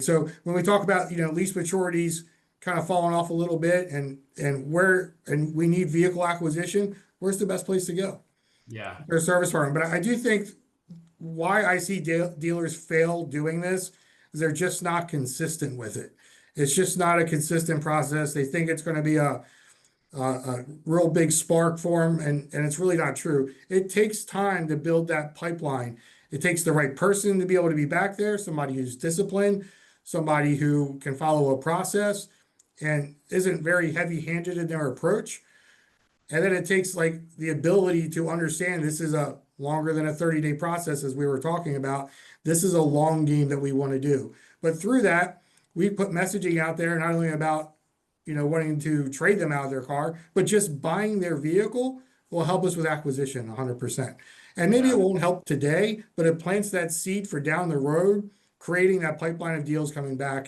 So when we talk about, lease maturities kind of falling off a little bit and we need vehicle acquisition, where's the best place to go? Yeah. Their service firm. But I do think why I see dealers fail doing this is they're just not consistent with it. It's just not a consistent process. They think it's going to be a real big spark for them, and it's really not true. It takes time to build that pipeline. It takes the right person to be able to be back there, somebody who's disciplined, somebody who can follow a process and isn't very heavy-handed in their approach. And then it takes like the ability to understand this is a longer than a 30-day process, as we were talking about. This is a long game that we want to do. But through that, we put messaging out there, not only about, wanting to trade them out of their car, but just buying their vehicle will help us with acquisition 100%. And maybe it won't help today, but it plants that seed for down the road, creating that pipeline of deals coming back.